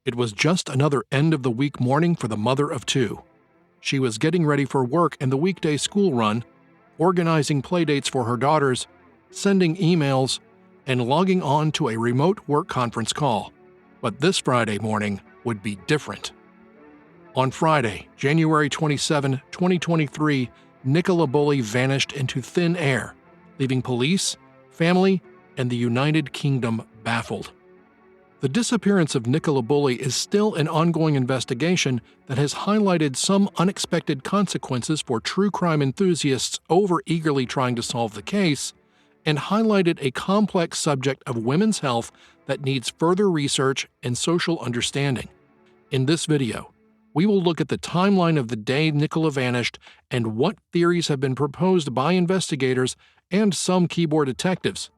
It was just another end-of-the-week morning for the mother of two. She was getting ready for work and the weekday school run, organizing playdates for her daughters, sending emails, and logging on to a remote work conference call. But this Friday morning would be different. On Friday, January 27, 2023, Nicola Bulley vanished into thin air, leaving police, family, and the United Kingdom baffled. The disappearance of Nicola Bulley is still an ongoing investigation that has highlighted some unexpected consequences for true crime enthusiasts over-eagerly trying to solve the case, and highlighted a complex subject of women's health that needs further research and social understanding. In this video, we will look at the timeline of the day Nicola vanished and what theories have been proposed by investigators and some keyboard detectives.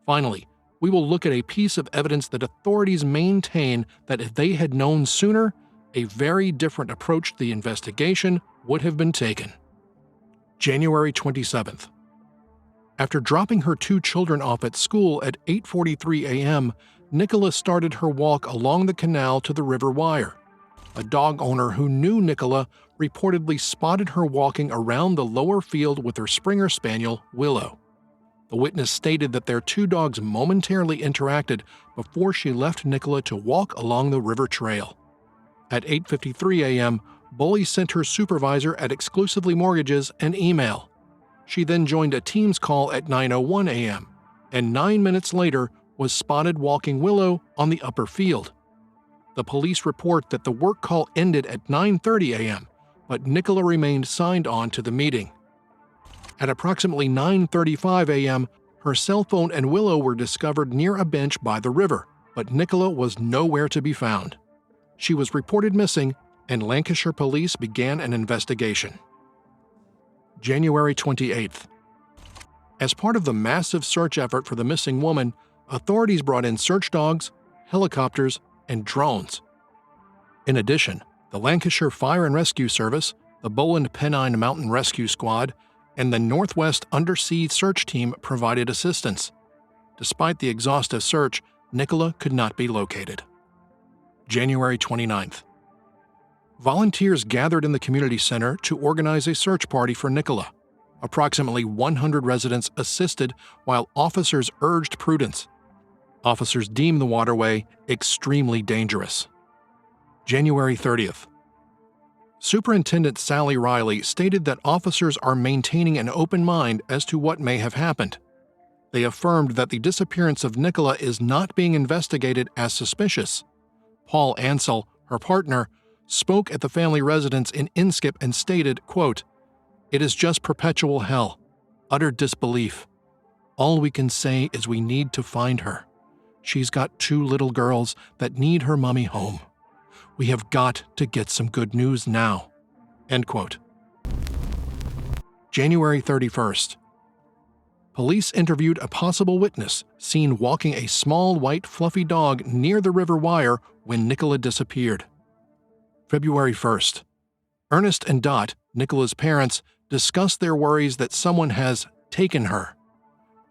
Finally, we will look at a piece of evidence that authorities maintain that if they had known sooner, a very different approach to the investigation would have been taken. January 27th. After dropping her two children off at school at 8:43 a.m., Nicola started her walk along the canal to the River Wire. A dog owner who knew Nicola reportedly spotted her walking around the lower field with her Springer Spaniel, Willow. The witness stated that their two dogs momentarily interacted before she left Nicola to walk along the river trail. At 8:53 a.m., Bulley sent her supervisor at Exclusively Mortgages an email. She then joined a Teams call at 9:01 a.m., and 9 minutes later was spotted walking Willow on the upper field. The police report that the work call ended at 9:30 a.m., but Nicola remained signed on to the meeting. At approximately 9:35 a.m., her cell phone and Willow were discovered near a bench by the river, but Nicola was nowhere to be found. She was reported missing, and Lancashire police began an investigation. January 28th. As part of the massive search effort for the missing woman, authorities brought in search dogs, helicopters, and drones. In addition, the Lancashire Fire and Rescue Service, the Bowland Pennine Mountain Rescue Squad, and the Northwest Undersea Search Team provided assistance. Despite the exhaustive search, Nicola could not be located. January 29th. Volunteers gathered in the community center to organize a search party for Nicola. Approximately 100 residents assisted while officers urged prudence. Officers deemed the waterway extremely dangerous. January 30th. Superintendent Sally Riley stated that officers are maintaining an open mind as to what may have happened. They affirmed that the disappearance of Nicola is not being investigated as suspicious. Paul Ansell, her partner, spoke at the family residence in Inskip and stated, quote, "It is just perpetual hell, utter disbelief. All we can say is we need to find her. She's got two little girls that need her mommy home. We have got to get some good news now." End quote. January 31st. Police interviewed a possible witness seen walking a small white fluffy dog near the River Wire when Nicola disappeared. February 1st. Ernest and Dot, Nicola's parents, discussed their worries that someone has taken her.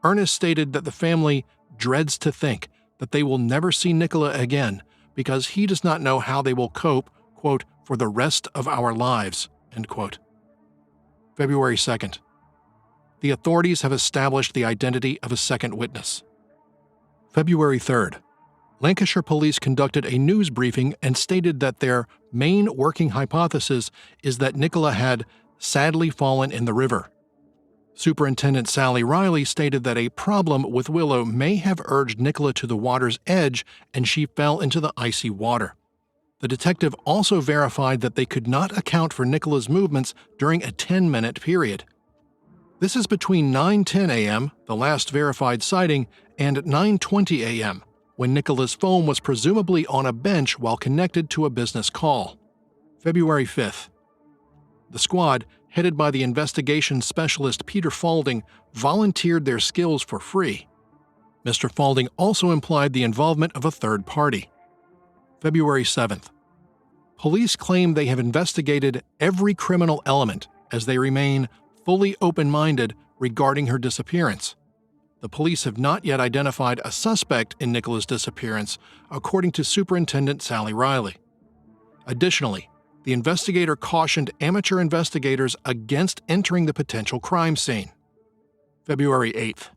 Ernest stated that the family dreads to think that they will never see Nicola again because he does not know how they will cope, quote, "for the rest of our lives," end quote. February 2nd. The authorities have established the identity of a second witness. February 3rd. Lancashire police conducted a news briefing and stated that their main working hypothesis is that Nicola had sadly fallen in the river. Superintendent Sally Riley stated that a problem with Willow may have urged Nicola to the water's edge and she fell into the icy water. The detective also verified that they could not account for Nicola's movements during a 10-minute period. This is between 9:10 a.m., the last verified sighting, and 9:20 a.m., when Nicola's phone was presumably on a bench while connected to a business call. February 5th. The squad, headed by the investigation specialist Peter Falding, volunteered their skills for free. Mr. Falding also implied the involvement of a third party. February 7th. Police claim they have investigated every criminal element as they remain fully open-minded regarding her disappearance. The police have not yet identified a suspect in Nicola's disappearance, according to Superintendent Sally Riley. Additionally, the investigator cautioned amateur investigators against entering the potential crime scene. February 8th.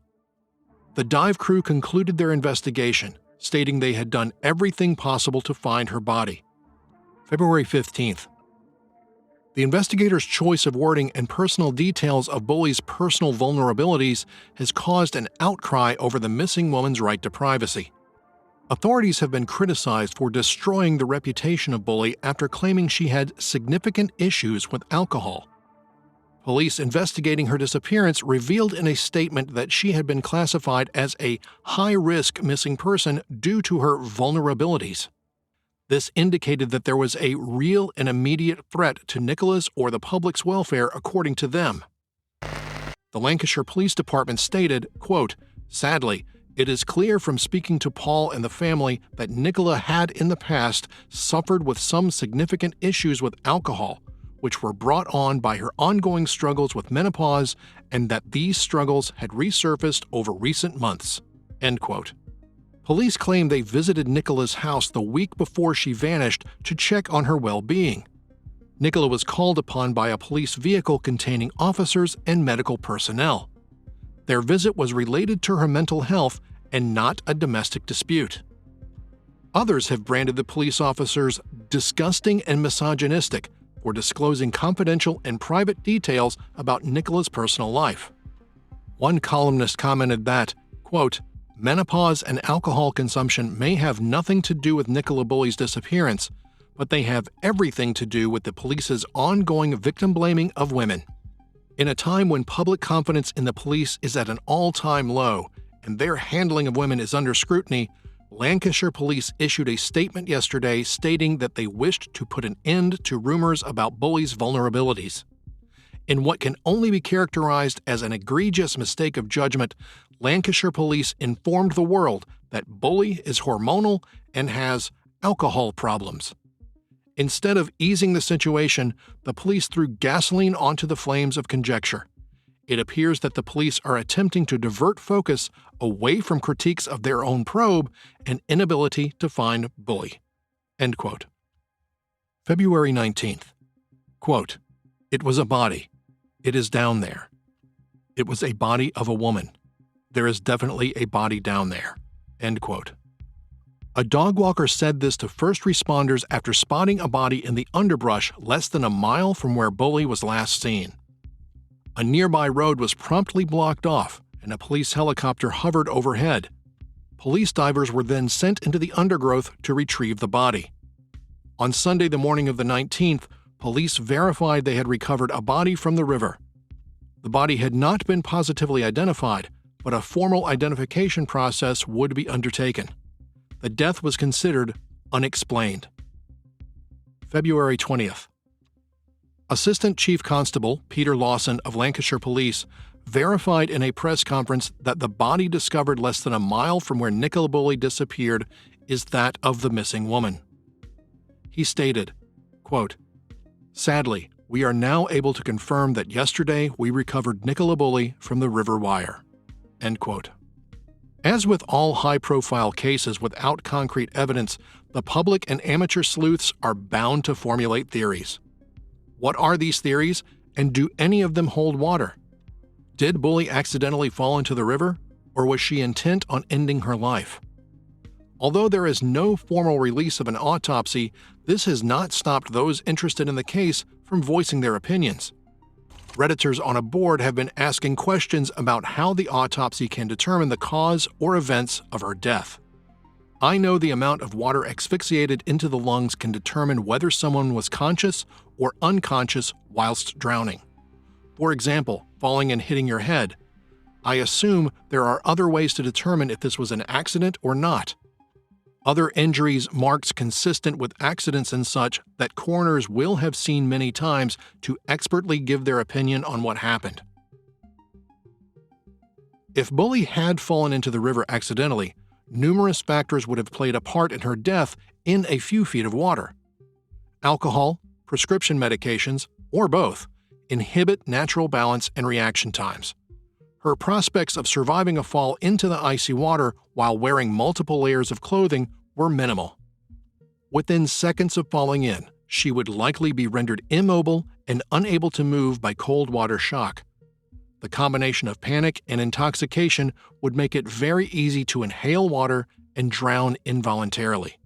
The dive crew concluded their investigation, stating they had done everything possible to find her body. February 15th. The investigators' choice of wording and personal details of Bulley's personal vulnerabilities has caused an outcry over the missing woman's right to privacy. Authorities have been criticized for destroying the reputation of Bulley after claiming she had significant issues with alcohol. Police investigating her disappearance revealed in a statement that she had been classified as a high-risk missing person due to her vulnerabilities. This indicated that there was a real and immediate threat to Nicola's or the public's welfare, according to them. The Lancashire Police Department stated, quote, "Sadly, it is clear from speaking to Paul and the family that Nicola had in the past suffered with some significant issues with alcohol, which were brought on by her ongoing struggles with menopause, and that these struggles had resurfaced over recent months." End quote. Police claim they visited Nicola's house the week before she vanished to check on her well-being. Nicola was called upon by a police vehicle containing officers and medical personnel. Their visit was related to her mental health and not a domestic dispute. Others have branded the police officers disgusting and misogynistic for disclosing confidential and private details about Nicola's personal life. One columnist commented that, quote, "Menopause and alcohol consumption may have nothing to do with Nicola Bulley's disappearance, but they have everything to do with the police's ongoing victim blaming of women." In a time when public confidence in the police is at an all-time low and their handling of women is under scrutiny, Lancashire Police issued a statement yesterday stating that they wished to put an end to rumors about Bulley's vulnerabilities. In what can only be characterized as an egregious mistake of judgment, Lancashire Police informed the world that Bulley is hormonal and has alcohol problems. Instead of easing the situation, the police threw gasoline onto the flames of conjecture. It appears that the police are attempting to divert focus away from critiques of their own probe and inability to find Bulley. End quote. February 19th. Quote, "It was a body. It is down there. It was a body of a woman. There is definitely a body down there." End quote. A dog walker said this to first responders after spotting a body in the underbrush less than a mile from where Bulley was last seen. A nearby road was promptly blocked off, and a police helicopter hovered overhead. Police divers were then sent into the undergrowth to retrieve the body. On Sunday, the morning of the 19th, police verified they had recovered a body from the river. The body had not been positively identified, but a formal identification process would be undertaken. The death was considered unexplained. February 20th. Assistant Chief Constable Peter Lawson of Lancashire Police verified in a press conference that the body discovered less than a mile from where Nicola Bulley disappeared is that of the missing woman. He stated, quote, "Sadly, we are now able to confirm that yesterday we recovered Nicola Bulley from the River Wire." End quote. As with all high-profile cases without concrete evidence, the public and amateur sleuths are bound to formulate theories. What are these theories, and do any of them hold water? Did Bulley accidentally fall into the river, or was she intent on ending her life? Although there is no formal release of an autopsy, this has not stopped those interested in the case from voicing their opinions. Redditors on a board have been asking questions about how the autopsy can determine the cause or events of her death. I know the amount of water asphyxiated into the lungs can determine whether someone was conscious or unconscious whilst drowning. For example, falling and hitting your head. I assume there are other ways to determine if this was an accident or not. Other injuries marked consistent with accidents and such that coroners will have seen many times to expertly give their opinion on what happened. If Bulley had fallen into the river accidentally, numerous factors would have played a part in her death in a few feet of water. Alcohol, prescription medications, or both, inhibit natural balance and reaction times. Her prospects of surviving a fall into the icy water while wearing multiple layers of clothing were minimal. Within seconds of falling in, she would likely be rendered immobile and unable to move by cold water shock. The combination of panic and intoxication would make it very easy to inhale water and drown involuntarily.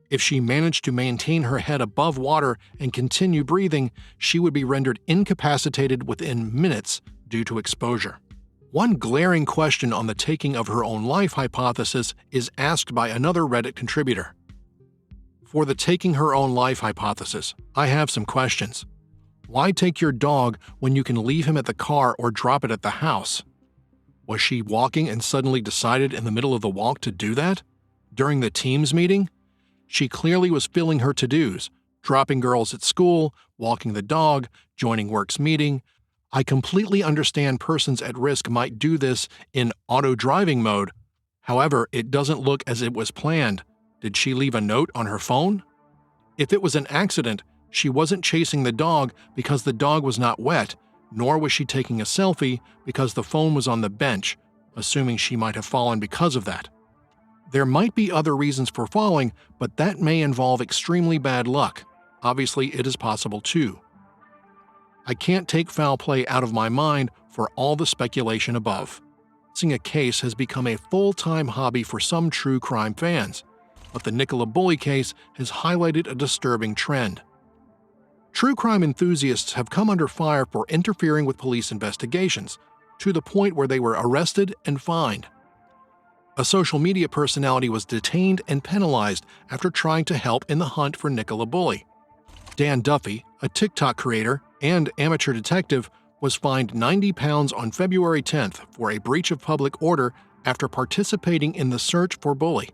If she managed to maintain her head above water and continue breathing, she would be rendered incapacitated within minutes due to exposure. One glaring question on the taking of her own life hypothesis is asked by another Reddit contributor. For the taking her own life hypothesis, I have some questions. Why take your dog when you can leave him at the car or drop it at the house? Was she walking and suddenly decided in the middle of the walk to do that? During the Teams meeting? She clearly was filling her to-dos, dropping girls at school, walking the dog, joining work's meeting. I completely understand persons at risk might do this in auto-driving mode. However, it doesn't look as it was planned. Did she leave a note on her phone? If it was an accident, she wasn't chasing the dog because the dog was not wet, nor was she taking a selfie because the phone was on the bench, assuming she might have fallen because of that. There might be other reasons for falling, but that may involve extremely bad luck. Obviously, it is possible too. I can't take foul play out of my mind for all the speculation above. Solving a case has become a full-time hobby for some true crime fans, but the Nicola Bulley case has highlighted a disturbing trend. True crime enthusiasts have come under fire for interfering with police investigations, to the point where they were arrested and fined. A social media personality was detained and penalized after trying to help in the hunt for Nicola Bulley. Dan Duffy, a TikTok creator and amateur detective, was fined £90 on February 10th for a breach of public order after participating in the search for Bulley.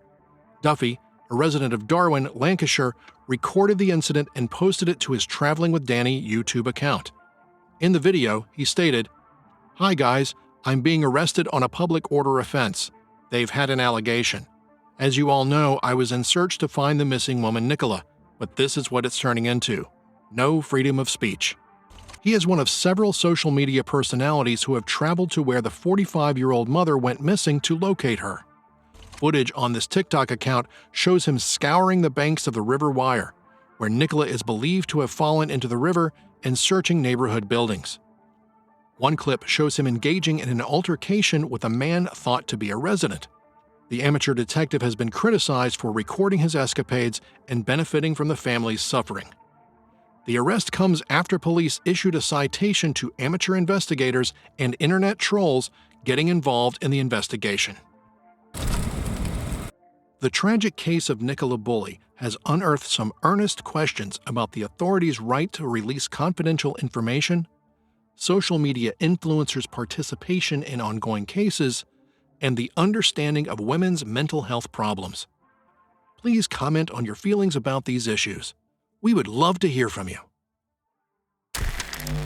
Duffy, a resident of Darwin, Lancashire, recorded the incident and posted it to his Traveling with Danny YouTube account. In the video, he stated, "Hi guys, I'm being arrested on a public order offense. They've had an allegation. As you all know, I was in search to find the missing woman Nicola, but this is what it's turning into. No freedom of speech." He is one of several social media personalities who have traveled to where the 45-year-old mother went missing to locate her. Footage on this TikTok account shows him scouring the banks of the River Wire, where Nicola is believed to have fallen into the river, and searching neighborhood buildings. One clip shows him engaging in an altercation with a man thought to be a resident. The amateur detective has been criticized for recording his escapades and benefiting from the family's suffering. The arrest comes after police issued a citation to amateur investigators and internet trolls getting involved in the investigation. The tragic case of Nicola Bulley has unearthed some earnest questions about the authorities' right to release confidential information, social media influencers' participation in ongoing cases, and the understanding of women's mental health problems. Please comment on your feelings about these issues. We would love to hear from you.